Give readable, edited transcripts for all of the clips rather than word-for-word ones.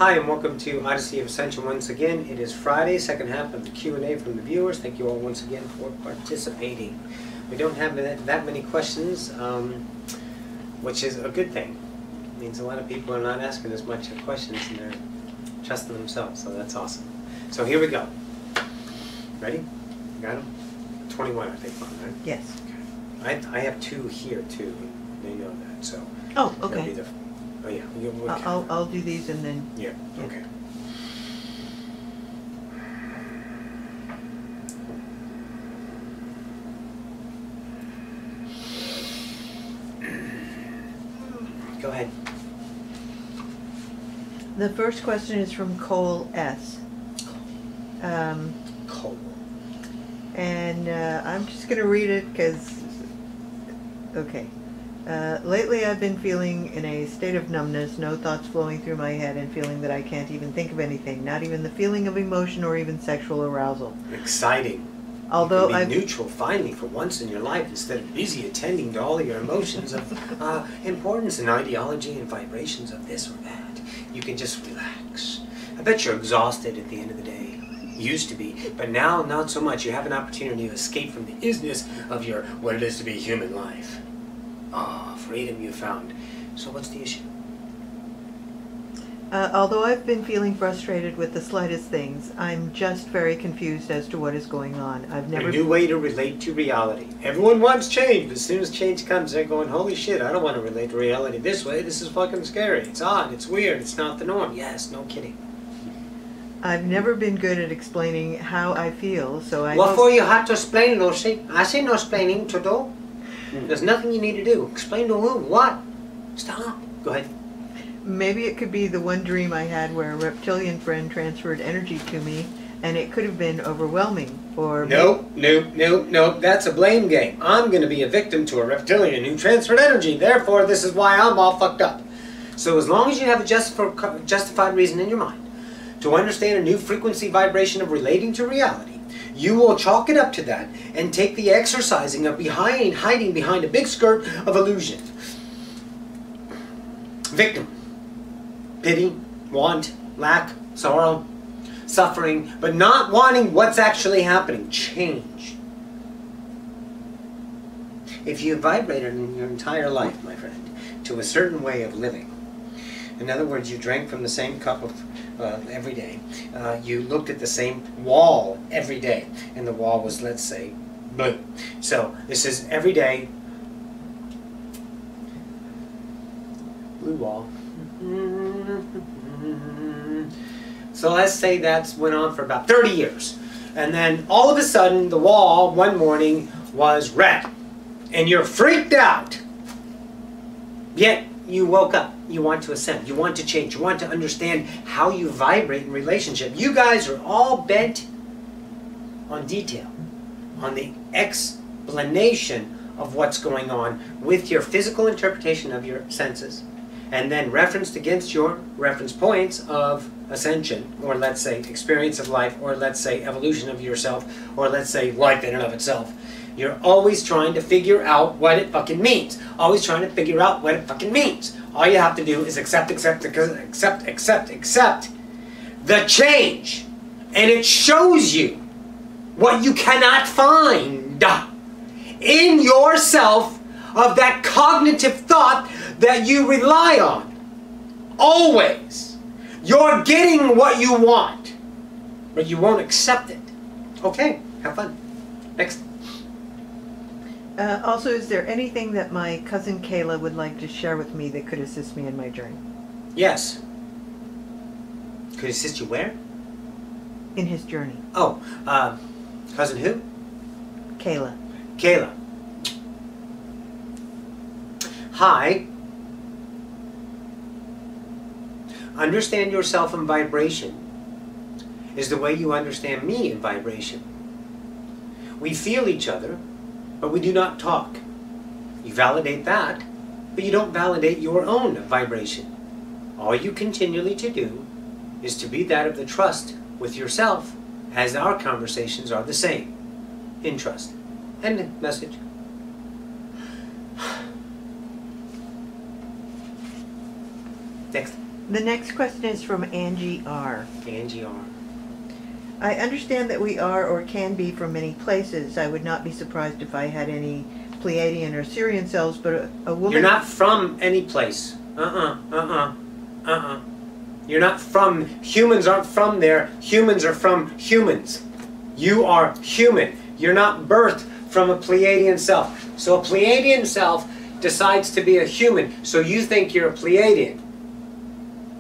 Hi and welcome to Odyssey of Ascension once again. It is Friday, second half of the Q&A from the viewers. Thank you all once again for participating. We don't have that many questions, which is a good thing. It means a lot of people are not asking as much questions and they're trusting themselves, so that's awesome. So here we go. Ready? Got them? 21 I think, right? Yes. Okay. I have two here too. They know that, so. Oh, okay. Oh yeah. I'll do these and then. Yeah. Okay. Go ahead. The first question is from Cole S. Cole. And I'm just going to read it because, okay. Lately I've been feeling in a state of numbness, no thoughts flowing through my head, and feeling that I can't even think of anything, not even the feeling of emotion or even sexual arousal. Exciting. Although you can be neutral finally for once in your life instead of busy attending to all of your emotions of importance and ideology and vibrations of this or that. You can just relax. I bet you're exhausted at the end of the day. Used to be, but now not so much. You have an opportunity to escape from the isness of your what it is to be human life. Ah, freedom you found. So what's the issue? Although I've been feeling frustrated with the slightest things, I'm just very confused as to what is going on. I've never... A new way to relate to reality. Everyone wants change, but as soon as change comes, they're going, holy shit, I don't want to relate to reality this way. This is fucking scary. It's odd. It's weird. It's not the norm. Yes, no kidding. I've never been good at explaining how I feel, so I... What for you have to explain, Lucy? I see no explaining to do. There's nothing you need to do. Explain to who? What? Stop. Go ahead. Maybe it could be the one dream I had where a reptilian friend transferred energy to me, and it could have been overwhelming, or... Nope. That's a blame game. I'm going to be a victim to a reptilian who transferred energy. Therefore, this is why I'm all fucked up. So as long as you have a justified reason in your mind to understand a new frequency vibration of relating to reality, you will chalk it up to that and take the exercising of hiding behind a big skirt of illusion. Victim. Pity, want, lack, sorrow, suffering, but not wanting what's actually happening. Change. If you vibrated in your entire life, my friend, to a certain way of living, in other words, you drank from the same cup of every day, you looked at the same wall every day, and the wall was, let's say, blue. So this is every day, blue wall. So let's say that went on for about 30 years. And then all of a sudden the wall one morning was red. And you're freaked out. Yet you woke up. You want to ascend. You want to change. You want to understand how you vibrate in relationship. You guys are all bent on detail. On the explanation of what's going on with your physical interpretation of your senses. And then referenced against your reference points of ascension, or let's say experience of life, or let's say evolution of yourself, or let's say life in and of itself. You're always trying to figure out what it fucking means. Always trying to figure out what it fucking means. All you have to do is accept the change. And it shows you what you cannot find in yourself of that cognitive thought that you rely on. Always. You're getting what you want, but you won't accept it. Okay, have fun. Next. Also, is there anything that my cousin Kayla would like to share with me that could assist me in my journey? Yes. Could assist you where? In his journey. Oh, cousin who? Kayla. Kayla. Hi. Understand yourself in vibration is the way you understand me in vibration. We feel each other, but we do not talk. You validate that, but you don't validate your own vibration. All you continually to do is to be that of the trust with yourself, as our conversations are the same. In trust. End message. Next. The next question is from Angie R. Angie R. I understand that we are or can be from many places. I would not be surprised if I had any Pleiadian or Syrian selves, but a woman... You're not from any place. You're not from... Humans aren't from there. Humans are from humans. You are human. You're not birthed from a Pleiadian self. So a Pleiadian self decides to be a human. So you think you're a Pleiadian.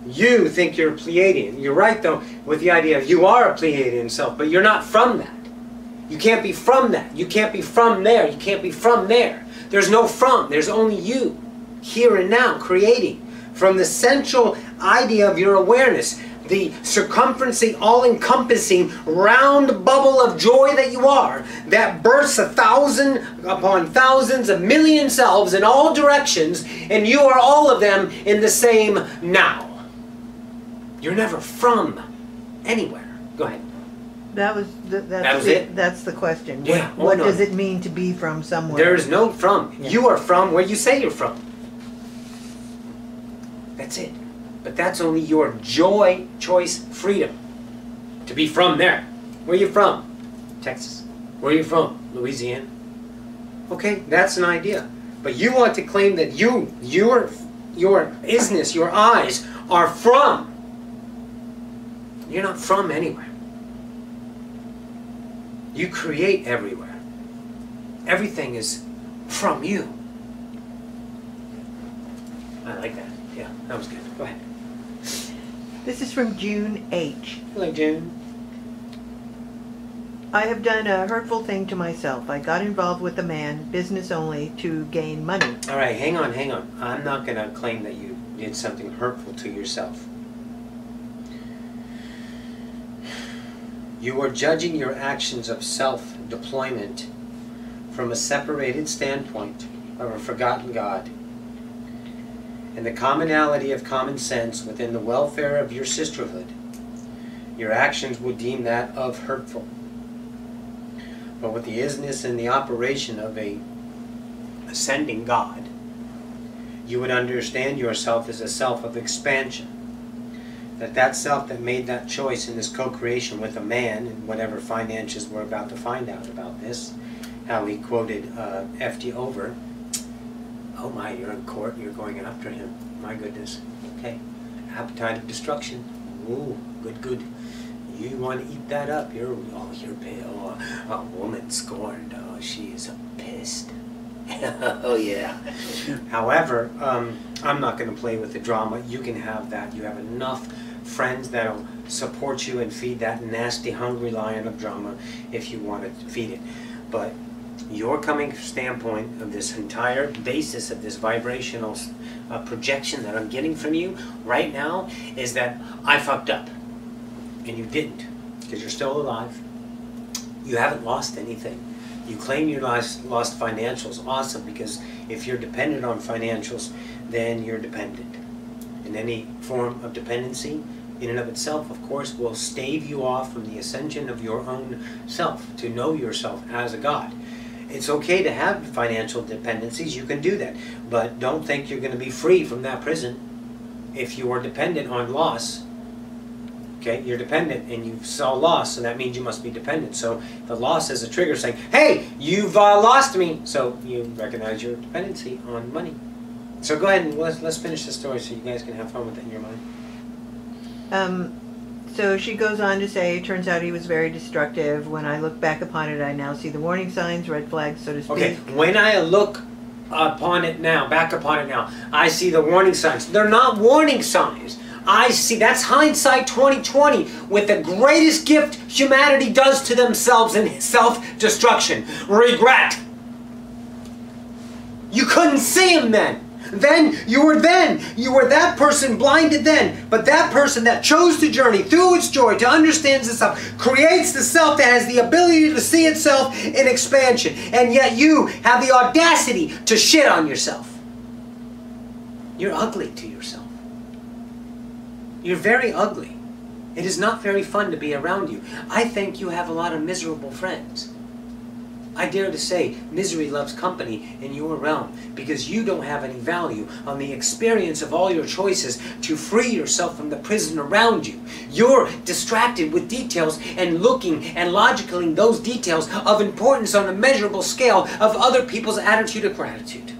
You think you're a Pleiadian. You're right, though, with the idea of you are a Pleiadian self, but you're not from that. You can't be from that. You can't be from there. You can't be from there. There's no from. There's only you, here and now, creating. From the central idea of your awareness, the circumferencing, all-encompassing, round bubble of joy that you are, that bursts 1,000 upon thousands, a million selves in all directions, and you are all of them in the same now. You're never from anywhere. Go ahead. That was it? That's the question. Yeah. What does it mean to be from somewhere? There is no from. Yeah. You are from where you say you're from. That's it. But that's only your joy, choice, freedom. To be from there. Where are you from? Texas. Where are you from? Louisiana. Okay, that's an idea. But you want to claim that your isness, your eyes, are from. You're not from anywhere. You create everywhere. Everything is from you. I like that. Yeah, that was good. Go ahead. This is from June H. Hello, June. I have done a hurtful thing to myself. I got involved with a man, business only, to gain money. All right, hang on. I'm not going to claim that you did something hurtful to yourself. You are judging your actions of self-deployment from a separated standpoint of a forgotten God. And the commonality of common sense within the welfare of your sisterhood, your actions would deem that of hurtful. But with the isness and the operation of a ascending God, you would understand yourself as a self of expansion. That self that made that choice in this co-creation with a man, and whatever financials we're about to find out about this, how he quoted F.T. Over. Oh my, you're in court, you're going after him. My goodness. Okay. Appetite of destruction. Ooh, good. You want to eat that up. You're pale. Oh, a woman scorned. Oh, she is pissed. Oh yeah. However, I'm not going to play with the drama. You can have that. You have enough friends that'll support you and feed that nasty, hungry lion of drama if you want to feed it. But your coming standpoint of this entire basis of this vibrational projection that I'm getting from you right now is that I fucked up. And you didn't, because you're still alive. You haven't lost anything. You claim you lost financials. Awesome, because if you're dependent on financials, then you're dependent. And any form of dependency, in and of itself, of course, will stave you off from the ascension of your own self, to know yourself as a God. It's okay to have financial dependencies, you can do that. But don't think you're going to be free from that prison if you are dependent on loss. Okay, you're dependent and you saw loss, so that means you must be dependent. So the loss is a trigger saying, hey, you've lost me. So you recognize your dependency on money. So go ahead and let's finish the story so you guys can have fun with it in your mind. So she goes on to say, it turns out he was very destructive. When I look back upon it, I now see the warning signs, red flags, so to speak. Okay, when I look upon it now, back upon it now, I see the warning signs. They're not warning signs. I see, that's hindsight 2020 with the greatest gift humanity does to themselves in self-destruction. Regret. You couldn't see him then. You were that person blinded then. But that person that chose to journey through its joy to understand itself creates the self that has the ability to see itself in expansion. And yet you have the audacity to shit on yourself. You're ugly to yourself. You're very ugly. It is not very fun to be around you. I think you have a lot of miserable friends. I dare to say misery loves company in your realm because you don't have any value on the experience of all your choices to free yourself from the prison around you. You're distracted with details and looking and logically those details of importance on a measurable scale of other people's attitude of gratitude.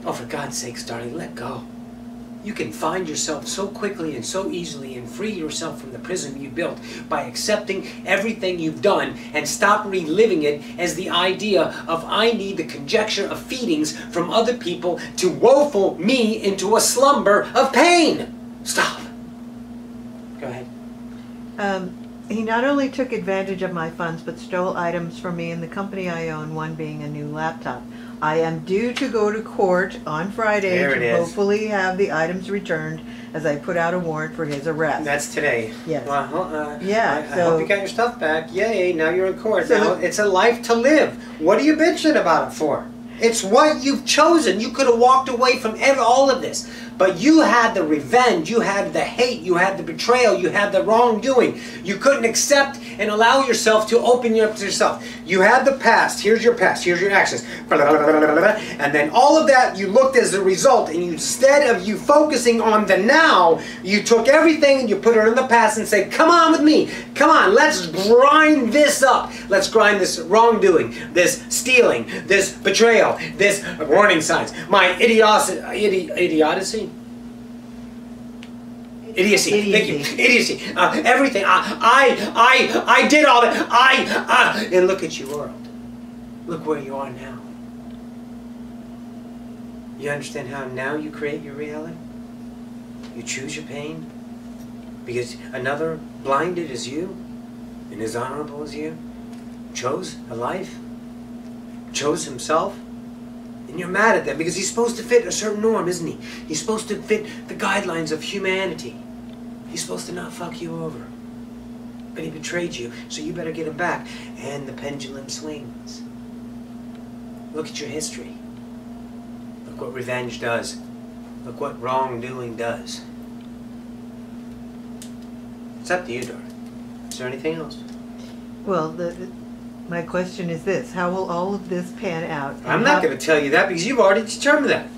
Oh, for God's sakes, darling, let go. You can find yourself so quickly and so easily and free yourself from the prison you built by accepting everything you've done and stop reliving it as the idea of I need the conjecture of feedings from other people to woeful me into a slumber of pain. Stop. Go ahead. He not only took advantage of my funds but stole items from me and the company I own, one being a new laptop. I am due to go to court on Friday to hopefully have the items returned as I put out a warrant for his arrest. That's today. Yes. Well, yeah. I hope you got your stuff back. Yay, now you're in court. So now it's a life to live. What are you bitching about it for? It's what you've chosen. You could have walked away from all of this. But you had the revenge, you had the hate, you had the betrayal, you had the wrongdoing. You couldn't accept and allow yourself to open you up to yourself. You had the past, here's your actions. And then all of that you looked as a result, and instead of you focusing on the now, you took everything and you put it in the past and said, come on with me, come on, let's grind this up. Let's grind this wrongdoing, this stealing, this betrayal, this warning signs, my idiocy. Idiocy. Thank you. Idiocy. Everything. I did all that. And look at your world. Look where you are now. You understand how now you create your reality? You choose your pain because another blinded as you and as honorable as you chose a life, chose himself. And you're mad at them because he's supposed to fit a certain norm, isn't he? He's supposed to fit the guidelines of humanity. He's supposed to not fuck you over. But he betrayed you, so you better get him back. And the pendulum swings. Look at your history. Look what revenge does. Look what wrongdoing does. It's up to you, darling. Is there anything else? Well, my question is this. How will all of this pan out? I'm not going to tell you that because you've already determined that.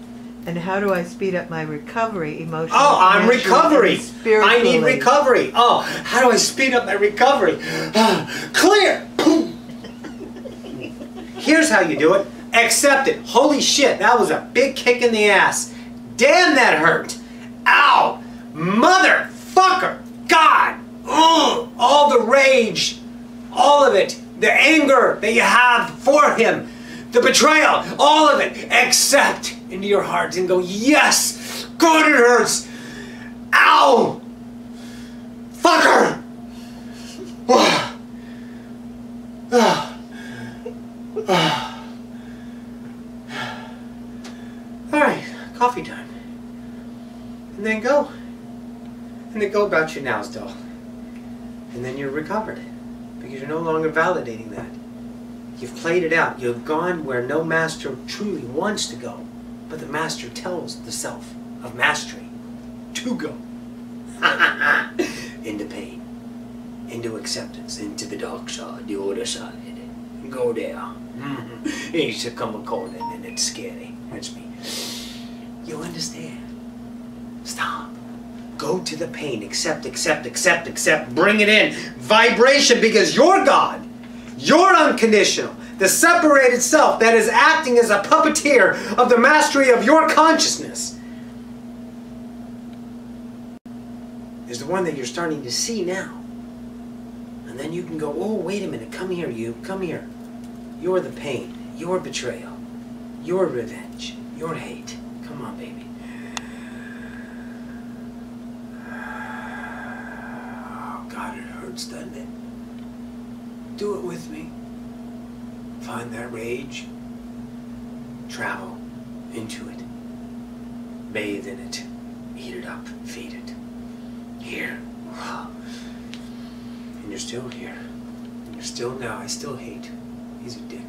And how do I speed up my recovery emotionally? Oh, I'm recovery. I need spiritually? recovery. Oh, how do I speed up my recovery? Clear. Here's how you do it. Accept it. Holy shit, that was a big kick in the ass. Damn, that hurt. Ow. Motherfucker. God. Ugh. All the rage. All of it. The anger that you have for him. The betrayal. All of it. Accept into your heart and go, yes. God, it hurts. Ow. Fucker. Alright, coffee time. And then go. And then go about your nows, doll. And then you're recovered. Because you're no longer validating that. You've played it out. You've gone where no master truly wants to go. But the master tells the self of mastery to go. Into pain. Into acceptance. Into the dark side. The other side. Go there. It's a come a calling and it's scary. That's me. You understand? Stop. Go to the pain. Accept, accept, accept, accept. Bring it in. Vibration, because you're God. You're unconditional. The separated self that is acting as a puppeteer of the mastery of your consciousness is the one that you're starting to see now. And then you can go, oh, wait a minute. Come here, you. Come here. You're the pain. Your betrayal. Your revenge. Your hate. Come on, baby. Oh, God, it hurts, doesn't it? Do it with me. Find that rage. Travel into it. Bathe in it. Eat it up. Feed it. Here. And you're still here. And you're still now. I still hate. He's a dick.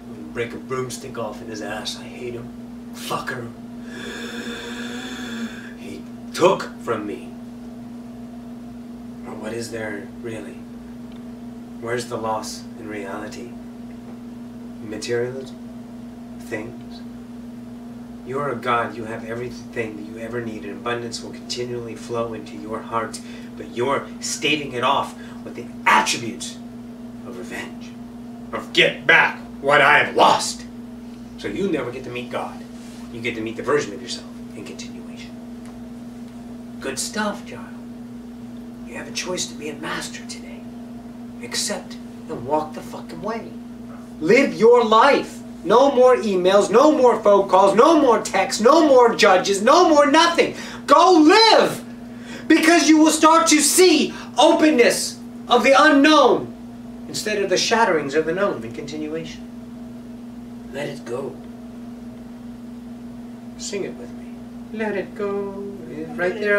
I'm gonna break a broomstick off in his ass. I hate him. Fucker. He took from me. Or what is there really? Where's the loss in reality? Materialism? Things? You're a God. You have everything that you ever need, and abundance will continually flow into your heart. But you're staving it off with the attributes of revenge, of get back what I have lost. So you never get to meet God. You get to meet the version of yourself in continuation. Good stuff, child. You have a choice to be a master today. Accept and walk the fucking way. Live your life. No more emails, no more phone calls, no more texts, no more judges, no more nothing. Go live! Because you will start to see openness of the unknown instead of the shatterings of the known in continuation. Let it go. Sing it with me. Let it go. Right there,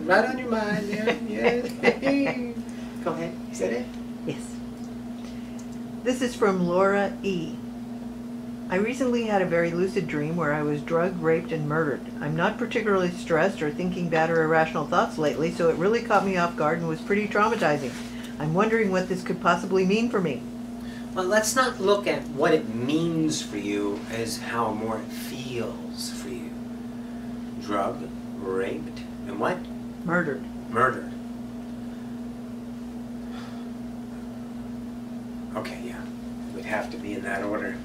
right on your mind there. Yeah. Go ahead. You said it? Yes. This is from Laura E. I recently had a very lucid dream where I was drugged, raped, and murdered. I'm not particularly stressed or thinking bad or irrational thoughts lately, so it really caught me off guard and was pretty traumatizing. I'm wondering what this could possibly mean for me. Well, let's not look at what it means for you as how more it feels for you. Drugged, raped, and what? Murdered. Murdered. Okay, yeah. It would have to be in that order.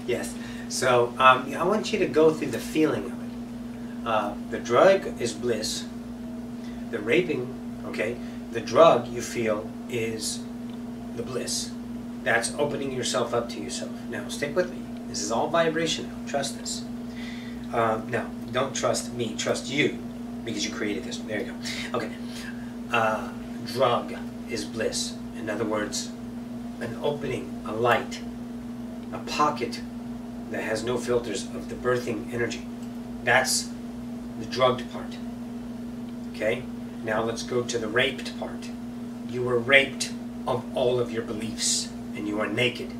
Yes. So, I want you to go through the feeling of it. The drug is bliss. The raping, okay, the drug you feel is the bliss. That's opening yourself up to yourself. Now, stick with me. This is all vibration now. Trust this. Now, don't trust me. Trust you, because you created this. There you go. Okay. Drug is bliss. In other words, an opening, a light, a pocket that has no filters of the birthing energy. That's the drugged part. Okay? Now let's go to the raped part. You were raped of all of your beliefs, and you are naked.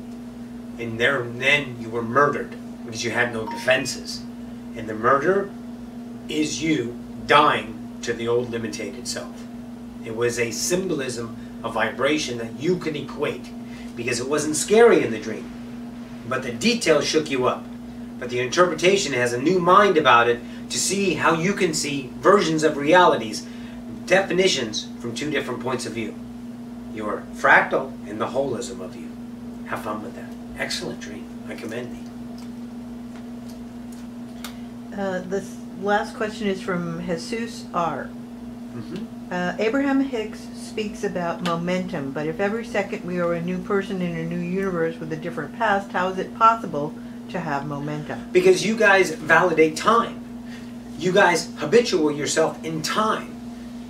And then you were murdered because you had no defenses. And the murder is you dying to the old limited self. It was a symbolism, a vibration that you could equate, because it wasn't scary in the dream, but the details shook you up. But the interpretation has a new mind about it to see how you can see versions of realities, definitions from two different points of view. Your fractal and the holism of you. Have fun with that. Excellent dream. I commend thee. This last question is from Jesus R. Mm-hmm. Abraham Hicks speaks about momentum, but if every second we are a new person in a new universe with a different past, how is it possible to have momentum? Because you guys validate time. You guys habitual yourself in time.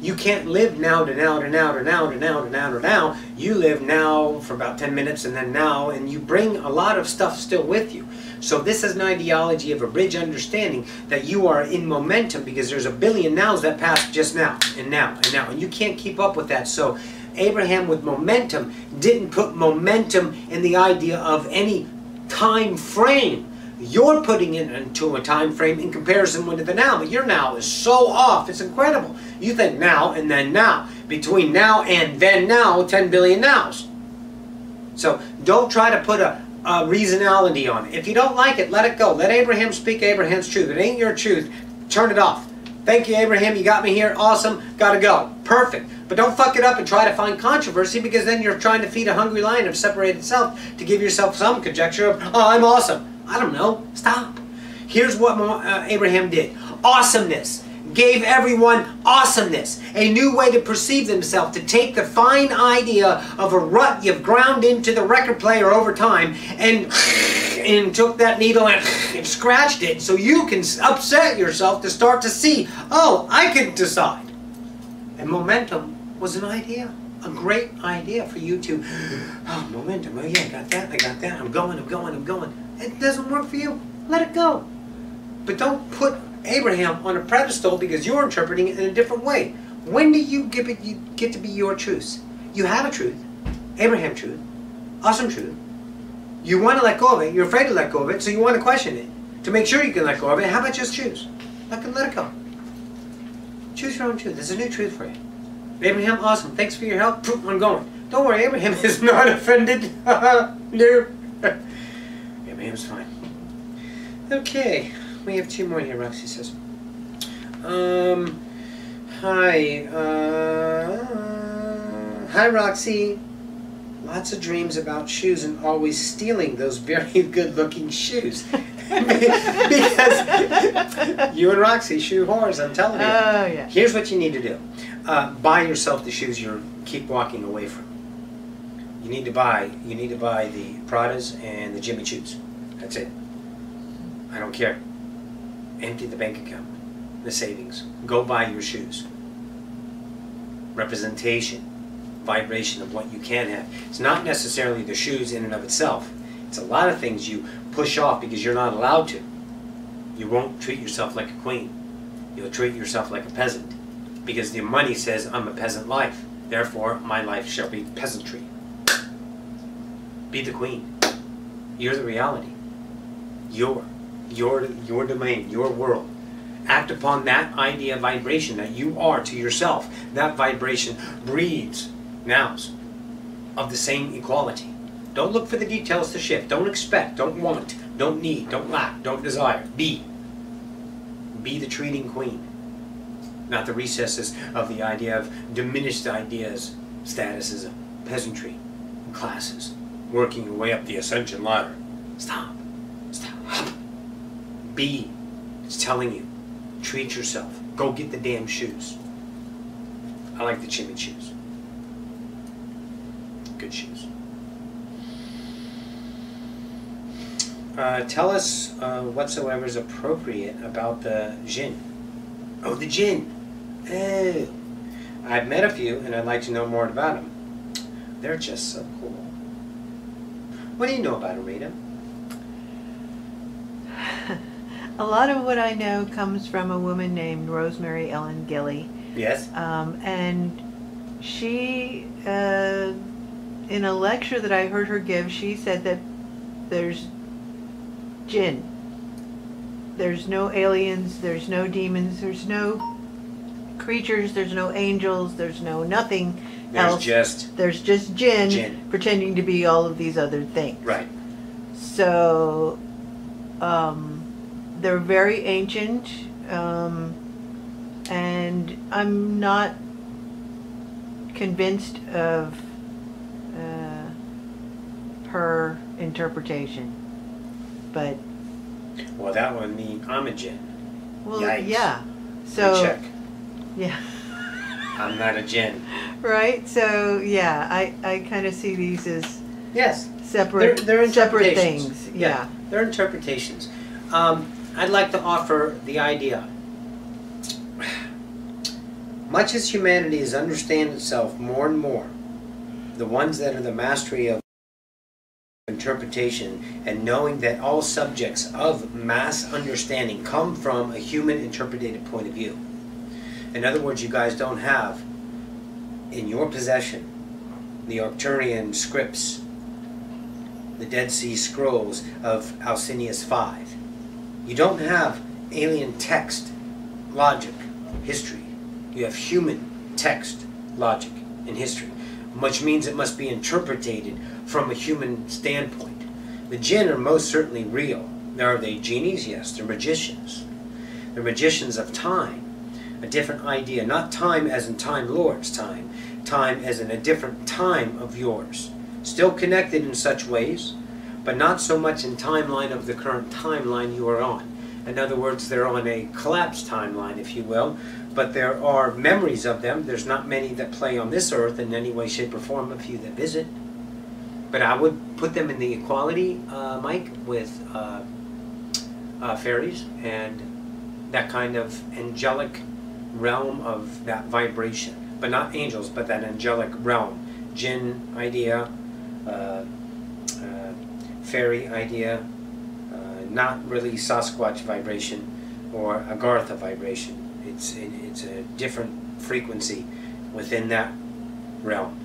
You can't live now to now to now to now to now to now to now. You live now for about 10 minutes and then now, and you bring a lot of stuff still with you. So this is an ideology of a bridge understanding that you are in momentum, because there's a billion nows that pass just now and now and now, and you can't keep up with that. So Abraham with momentum didn't put momentum in the idea of any time frame. You're putting it into a time frame in comparison with the now, but your now is so off. It's incredible. You think now and then now. Between now and then now, 10 billion nows. So don't try to put a reasonality on it. If you don't like it, let it go. Let Abraham speak Abraham's truth. If it ain't your truth, turn it off. Thank you, Abraham. You got me here. Awesome. Gotta go. Perfect. But don't fuck it up and try to find controversy, because then you're trying to feed a hungry lion of separated self to give yourself some conjecture of, oh, I'm awesome. I don't know. Stop. Here's what Abraham did. Awesomeness. Gave everyone awesomeness. A new way to perceive themselves. To take the fine idea of a rut you've ground into the record player over time and took that needle and scratched it so you can upset yourself to start to see, oh, I can decide. And momentum was an idea. A great idea for you to, oh, momentum. Oh, yeah, I got that. I got that. I'm going, I'm going, I'm going. It doesn't work for you. Let it go. But don't put Abraham on a pedestal because you're interpreting it in a different way. When do you get to be your truth? You have a truth. Abraham truth. Awesome truth. You want to let go of it. You're afraid to let go of it, so you want to question it. To make sure you can let go of it, how about just choose? Let it go. Choose your own truth. There's a new truth for you. Abraham, awesome. Thanks for your help. Poof, I'm going. Don't worry, Abraham is not offended. No. Abraham's fine. Okay, we have 2 more here, Roxy says. Hi. Hi, Roxy. Lots of dreams about shoes and always stealing those very good-looking shoes. Because you and Roxy, shoe whores, I'm telling you. Oh, yeah. Here's what you need to do. Buy yourself the shoes you keep walking away from. You need to buy the Pradas and the Jimmy Choos. That's it. I don't care. Empty the bank account, the savings. Go buy your shoes. Representation, vibration of what you can have. It's not necessarily the shoes in and of itself. It's a lot of things you push off because you're not allowed to. You won't treat yourself like a queen. You'll treat yourself like a peasant. Because the money says, I'm a peasant life. Therefore, my life shall be peasantry. Be the queen. You're the reality. Your domain, your world. Act upon that idea vibration that you are to yourself. That vibration breeds nows of the same equality. Don't look for the details to shift. Don't expect. Don't want. Don't need. Don't lack. Don't desire. Be. Be the treating queen. Not the recesses of the idea of diminished ideas, statuses of peasantry, classes, working your way up the ascension ladder. Stop. Stop. Be. It's telling you. Treat yourself. Go get the damn shoes. I like the Jimmy Choos. Good shoes. Tell us whatsoever is appropriate about the jinn. Oh, the jinn. Oh. I've met a few, and I'd like to know more about them. They're just so cool. What do you know about them, Rita? A lot of what I know comes from a woman named Rosemary Ellen Gilly. Yes. And she, in a lecture that I heard her give, she said that there's jinn. There's no aliens, there's no demons, there's no creatures, there's no angels, there's no nothing else. There's just jinn pretending to be all of these other things. Right. So, they're very ancient, and I'm not convinced of her interpretation. But well, that would mean I'm a jinn. Well, yikes. Yeah. So check. Yeah. I'm not a jinn. Right. So yeah, I kind of see these as separate. They're separate things. Yeah. They're interpretations. I'd like to offer the idea. Much as humanity has understand itself more and more, the ones that are the mastery of interpretation and knowing that all subjects of mass understanding come from a human interpreted point of view. In other words, you guys don't have in your possession the Arcturian scripts, the Dead Sea Scrolls of Alcinius V. You don't have alien text, logic, history. You have human text, logic, and history, which means it must be interpreted from a human standpoint. The jinn are most certainly real. Are they genies? Yes, they're magicians. They're magicians of time. A different idea, not time as in Time Lord's time, time as in a different time of yours. Still connected in such ways, but not so much in timeline of the current timeline you are on. In other words, they're on a collapsed timeline, if you will, but there are memories of them. There's not many that play on this earth in any way, shape, or form, a few that visit. But I would put them in the equality, Mike, with fairies and that kind of angelic realm of that vibration. But not angels, but that angelic realm. Jinn idea, fairy idea, not really Sasquatch vibration or Agartha vibration. It's a different frequency within that realm.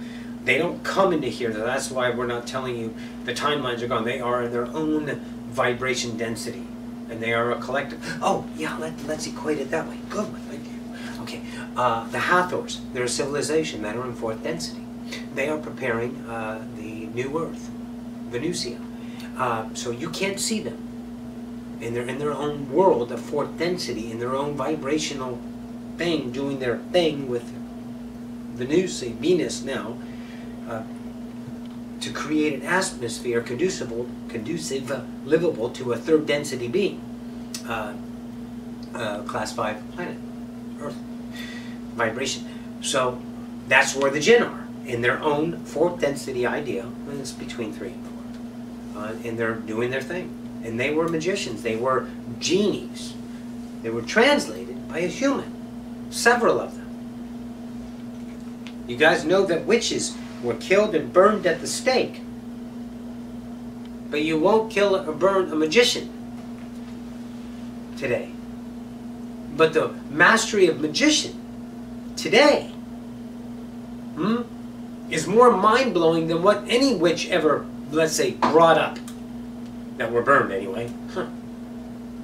They don't come into here, so that's why we're not telling you the timelines are gone. They are in their own vibration density, and they are a collective. Oh, yeah, let's equate it that way. Good one, thank you. Okay, the Hathors, they're a civilization that are in fourth density. They are preparing the new Earth, Venusia. So you can't see them. And they're in their own world of fourth density, in their own vibrational thing, doing their thing with Venusia, Venus now, to create an atmosphere conducive, livable to a third density being, class 5 planet, Earth, vibration. So that's where the jinn are, in their own fourth density idea. It's between 3 and 4, and they're doing their thing. And they were magicians. They were genies. They were translated by a human. Several of them. You guys know that witches were killed and burned at the stake. But you won't kill or burn a magician today. But the mastery of magician today is more mind-blowing than what any witch ever, let's say, brought up. That were burned anyway.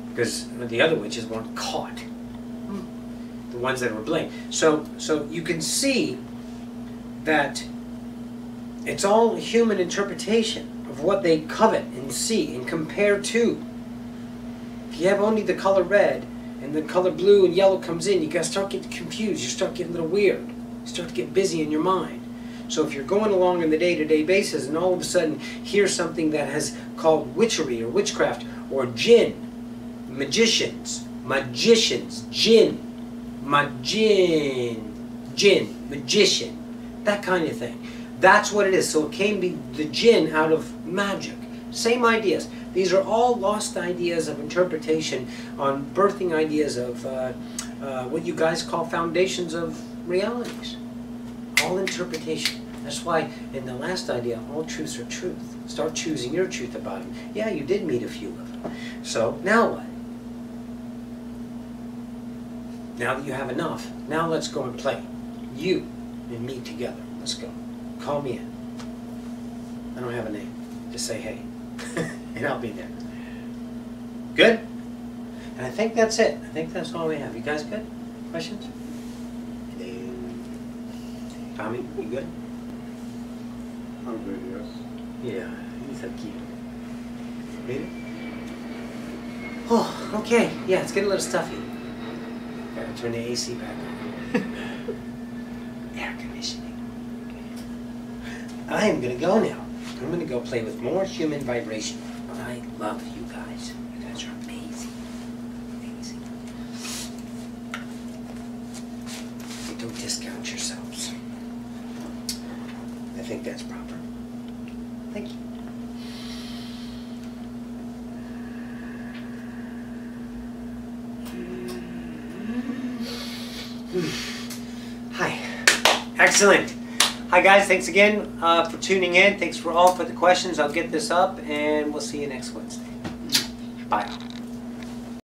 Because the other witches weren't caught. The ones that were blamed. So you can see that it's all human interpretation of what they covet and see and compare to. If you have only the color red and the color blue and yellow comes in, you guys start getting confused. You start getting a little weird. You start to get busy in your mind. So if you're going along on the day-to-day basis and all of a sudden hear something that has called witchery or witchcraft or jinn, magicians, jinn, magician, that kind of thing. That's what it is. So it came the jinn out of magic. Same ideas. These are all lost ideas of interpretation on birthing ideas of what you guys call foundations of realities. All interpretation. That's why in the last idea, all truths are truth. Start choosing your truth about them. Yeah, you did meet a few of them. So now what? Now that you have enough, now let's go and play. You and me together. Let's go. Call me in. I don't have a name. Just say hey. And I'll be there. Good? And I think that's it. I think that's all we have. You guys good? Questions? Tommy, you good? I'm good, yes. Yeah, he's so cute. Ready? Oh, okay. Yeah, it's getting a little stuffy. Gotta turn the AC back on. Air conditioning. I am gonna go now. I'm gonna go play with more human vibration. I love you guys. You guys are amazing. Amazing. Don't discount yourselves. I think that's proper. Thank you. Hi. Excellent. Hi guys, thanks again for tuning in. Thanks for all for the questions. I'll get this up and we'll see you next Wednesday. Bye.